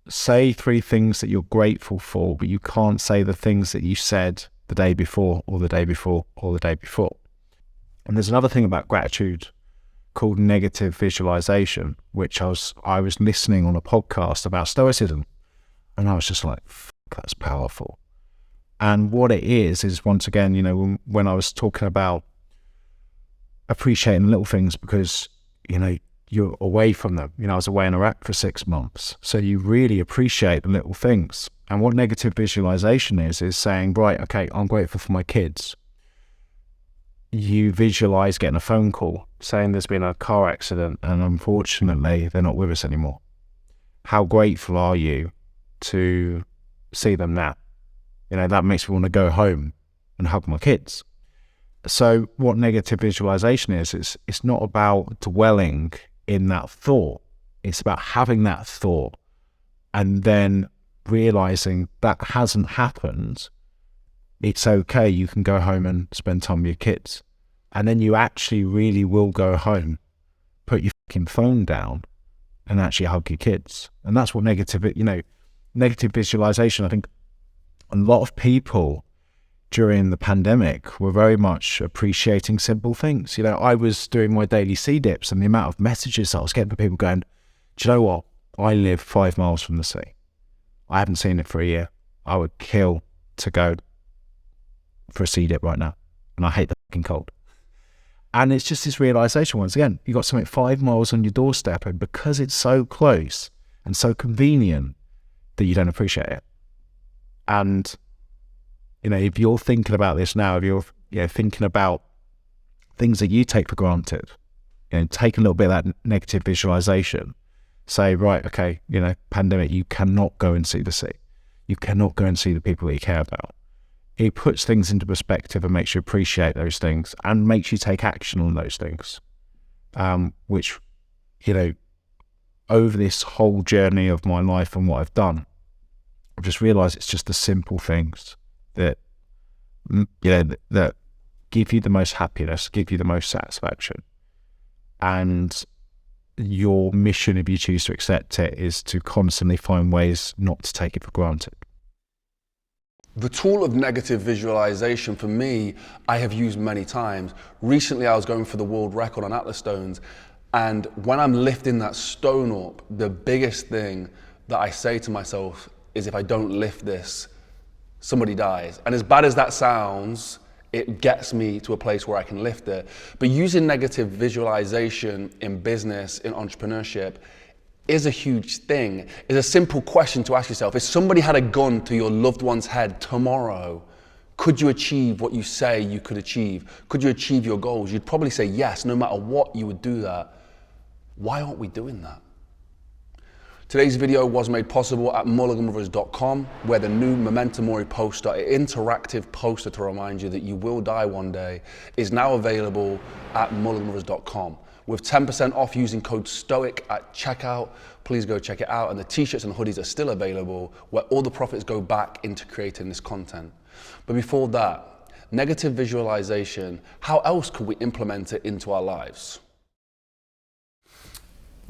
say 3 things that you're grateful for, but you can't say the things that you said the day before or the day before or the day before. And there's another thing about gratitude called negative visualization, which I was listening on a podcast about stoicism, and I was just like, that's powerful. And what it is once again, you know, when I was talking about appreciating little things, because, you know, you're away from them. You know, I was away in Iraq for 6 months. So you really appreciate the little things. And what negative visualization is saying, right, okay, I'm grateful for my kids. You visualize getting a phone call saying there's been a car accident and unfortunately they're not with us anymore. How grateful are you to see them now? You know, that makes me want to go home and hug my kids. So what negative visualization is, it's not about dwelling in that thought. It's about having that thought and then realizing that hasn't happened. It's okay. You can go home and spend time with your kids. And then you actually really will go home, put your fucking phone down and actually hug your kids. And that's what negative visualization, I think a lot of people during the pandemic were very much appreciating simple things. You know, I was doing my daily sea dips and the amount of messages I was getting from people going, do you know what? I live 5 miles from the sea. I haven't seen it for a year. I would kill to go for a sea dip right now. And I hate the fucking cold. And it's just this realization, once again, you got something 5 miles on your doorstep, and because it's so close and so convenient that you don't appreciate it. And, you know, if you're thinking about this now, if you're thinking about things that you take for granted, you know, take a little bit of that negative visualization, say, right, okay, you know, pandemic, you cannot go and see the sea. You cannot go and see the people that you care about. It puts things into perspective and makes you appreciate those things and makes you take action on those things, which, you know, over this whole journey of my life and what I've done, I've just realized it's just the simple things that, you know, that give you the most happiness, give you the most satisfaction. And your mission, if you choose to accept it, is to constantly find ways not to take it for granted. The tool of negative visualization, for me, I have used many times. Recently, I was going for the world record on Atlas stones, and when I'm lifting that stone up, the biggest thing that I say to myself is, if I don't lift this, somebody dies. And as bad as that sounds, it gets me to a place where I can lift it. But using negative visualization in business, in entrepreneurship, is a huge thing. It's a simple question to ask yourself. If somebody had a gun to your loved one's head tomorrow, could you achieve what you say you could achieve? Could you achieve your goals? You'd probably say yes, no matter what, you would do that. Why aren't we doing that? Today's video was made possible at Mulliganbrothers.com, where the new Memento Mori poster, an interactive poster to remind you that you will die one day, is now available at Mulliganbrothers.com. With 10% off using code STOIC at checkout. Please go check it out. And the t-shirts and hoodies are still available, where all the profits go back into creating this content. But before that, negative visualization, how else could we implement it into our lives?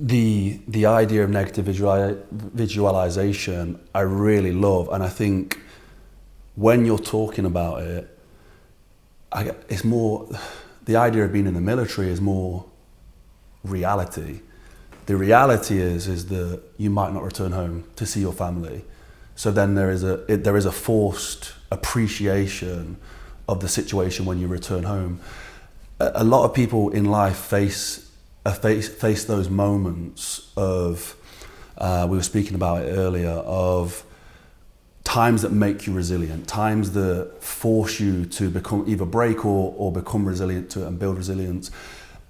The idea of negative visualization, I really love. And I think when you're talking about it, it's more, the idea of being in the military is more reality. The reality is that you might not return home to see your family. So then there is a forced appreciation of the situation when you return home. A lot of people in life face those moments of, we were speaking about it earlier, of times that make you resilient, times that force you to become either break or become resilient to it and build resilience.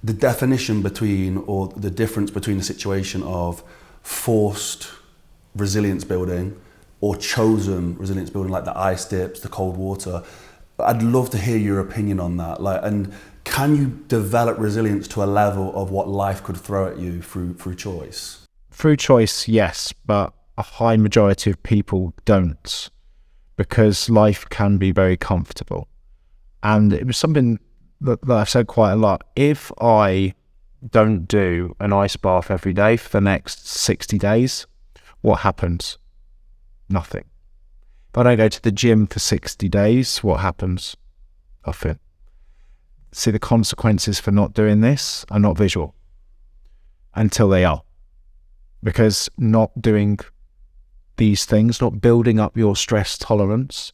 The definition between, or the difference between the situation of forced resilience building or chosen resilience building, like the ice dips, the cold water, I'd love to hear your opinion on that. And can you develop resilience to a level of what life could throw at you through choice? Through choice, yes, but a high majority of people don't, because life can be very comfortable. And it was something that I've said quite a lot. If I don't do an ice bath every day for the next 60 days, What happens? Nothing. If I don't go to the gym for 60 days, what happens? Nothing. See, the consequences for not doing this are not visual until they are. Because not doing these things, not building up your stress tolerance,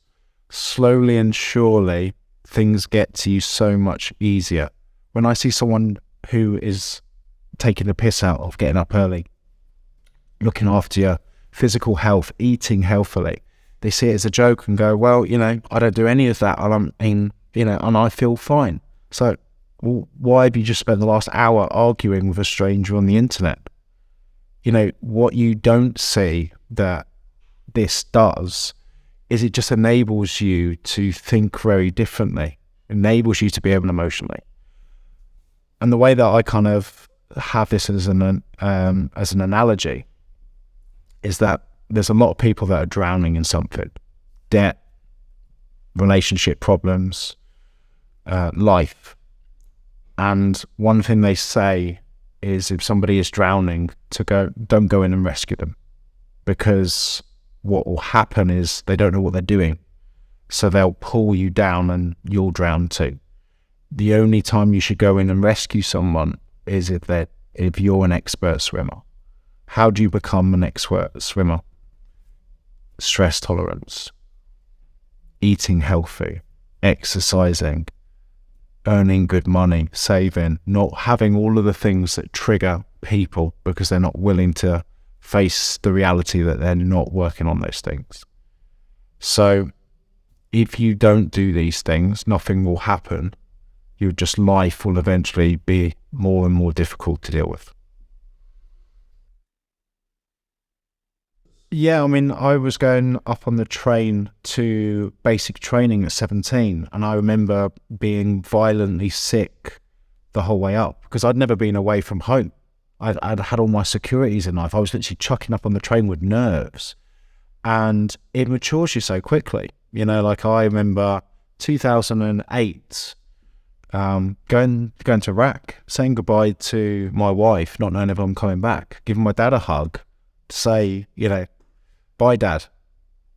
slowly and surely things get to you so much easier. When I see someone who is taking the piss out of getting up early, looking after your physical health, eating healthily, they see it as a joke and go, well, I don't do any of that, and I feel fine. So why have you just spent the last hour arguing with a stranger on the internet? What you don't see that this does is it just enables you to think very differently, enables you to be able emotionally. And the way that I kind of have this as an analogy is that there's a lot of people that are drowning in something: debt, relationship problems, life. And one thing they say is, if somebody is drowning, don't go in and rescue them, because what will happen is they don't know what they're doing, so they'll pull you down and you'll drown too. The only time you should go in and rescue someone is if you're an expert swimmer. How do you become an expert swimmer? Stress tolerance, eating healthy, exercising, earning good money, saving, not having all of the things that trigger people because they're not willing to face the reality that they're not working on those things. So if you don't do these things, nothing will happen. Life will eventually be more and more difficult to deal with. Yeah, I was going up on the train to basic training at 17, and I remember being violently sick the whole way up because I'd never been away from home. I'd had all my securities in life. I was literally chucking up on the train with nerves, and it matures you so quickly. I remember 2008, going to Iraq, saying goodbye to my wife, not knowing if I'm coming back, giving my dad a hug to say, bye, Dad.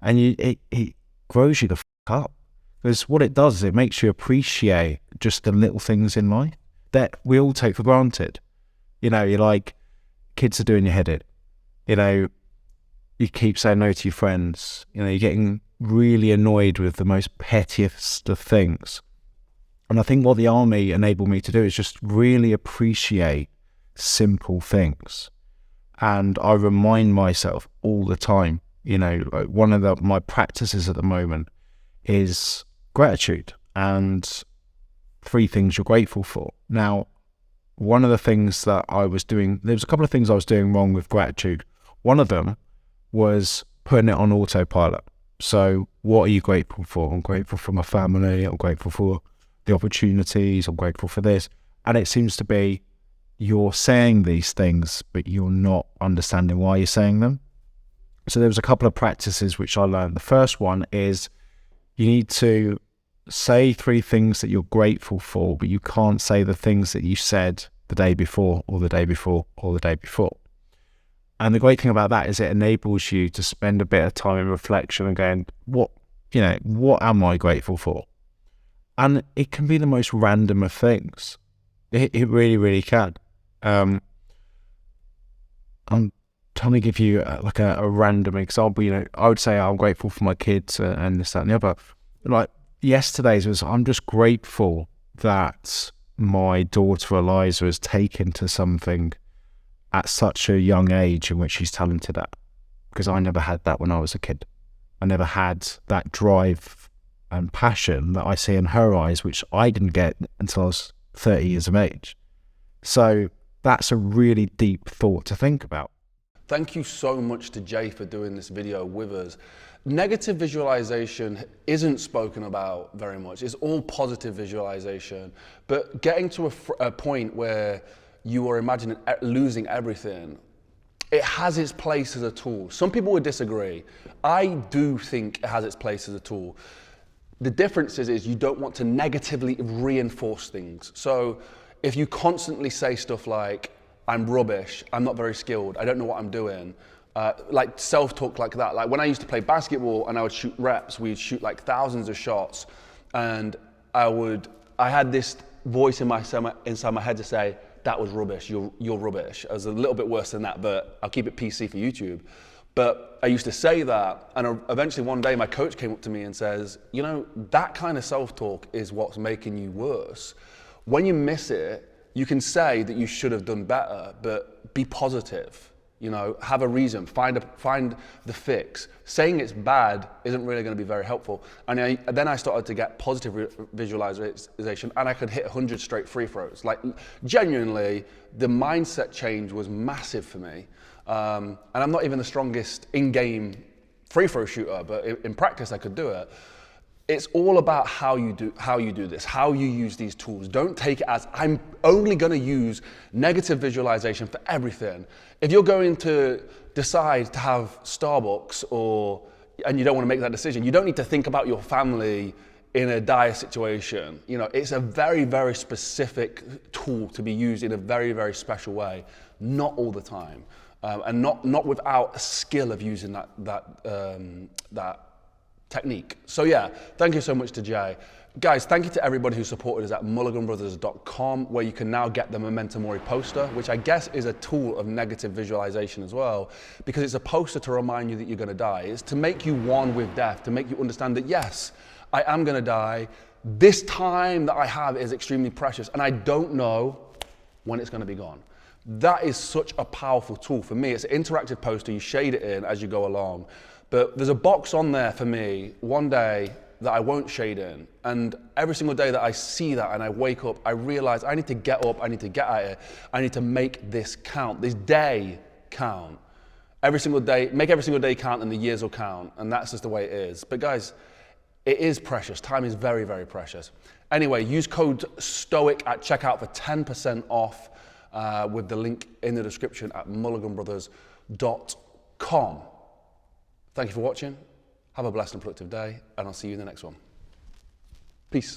And it grows you the up. Because what it does is it makes you appreciate just the little things in life that we all take for granted. You're like, kids are doing your head in. You keep saying no to your friends. You're getting really annoyed with the most pettiest of things. And I think what the army enabled me to do is just really appreciate simple things. And I remind myself all the time, one of my practices at the moment is gratitude and 3 things you're grateful for. Now, one of the things that I was doing, there was a couple of things I was doing wrong with gratitude. One of them was putting it on autopilot. So what are you grateful for? I'm grateful for my family. I'm grateful for the opportunities. I'm grateful for this. And it seems to be you're saying these things, but you're not understanding why you're saying them. So there was a couple of practices which I learned. The first one is you need to say 3 things that you're grateful for, but you can't say the things that you said the day before or the day before or the day before. And the great thing about that is it enables you to spend a bit of time in reflection and going, what am I grateful for? And it can be the most random of things. It really, really can. I'm trying to give you a random example. I would say I'm grateful for my kids and this, that, and the other. Like yesterday's was, I'm just grateful that my daughter Eliza has taken to something at such a young age in which she's talented at, because I never had that when I was a kid. I never had that drive and passion that I see in her eyes, which I didn't get until I was 30 years of age. So that's a really deep thought to think about. Thank you so much to Jay for doing this video with us. Negative visualization isn't spoken about very much. It's all positive visualization. But getting to a point where you are imagining losing everything, it has its place as a tool. Some people would disagree. I do think it has its place as a tool. The difference is you don't want to negatively reinforce things. So if you constantly say stuff like, I'm rubbish, I'm not very skilled, I don't know what I'm doing, like self-talk like that. Like when I used to play basketball and I would shoot reps, we'd shoot like thousands of shots, and I had this voice inside my head to say, that was rubbish, you're rubbish. I was a little bit worse than that, but I'll keep it PC for YouTube. But I used to say that, and eventually one day my coach came up to me and says, you know, that kind of self-talk is what's making you worse. When you miss it, you can say that you should have done better, but be positive. You know, have a reason, find the fix. Saying it's bad isn't really going to be very helpful. And then I started to get positive visualization, and I could hit 100 straight free throws. Like, genuinely, the mindset change was massive for me. And I'm not even the strongest in-game free throw shooter, but in practice I could do it. It's all about how you do this, how you use these tools. Don't take it as, I'm only going to use negative visualization for everything. If you're going to decide to have Starbucks and you don't want to make that decision, you don't need to think about your family in a dire situation. You know, it's a very, very specific tool to be used in a very, very special way, not all the time. And not without a skill of using that technique. So yeah, thank you so much to Jay. Guys, thank you to everybody who supported us at Mulliganbrothers.com, where you can now get the Memento Mori poster, which I guess is a tool of negative visualization as well, because it's a poster to remind you that you're going to die. It's to make you one with death, to make you understand that yes, I am going to die. This time that I have is extremely precious, and I don't know when it's going to be gone. That is such a powerful tool. For me, it's an interactive poster. You shade it in as you go along. But there's a box on there for me one day that I won't shade in. And every single day that I see that and I wake up, I realize I need to get up, I need to get at it. I need to make this count, this day count. Every single day, make every single day count, and the years will count. And that's just the way it is. But guys, it is precious. Time is very, very precious. Anyway, use code STOIC at checkout for 10% off with the link in the description at mulliganbrothers.com. Thank you for watching. Have a blessed and productive day, and I'll see you in the next one. Peace.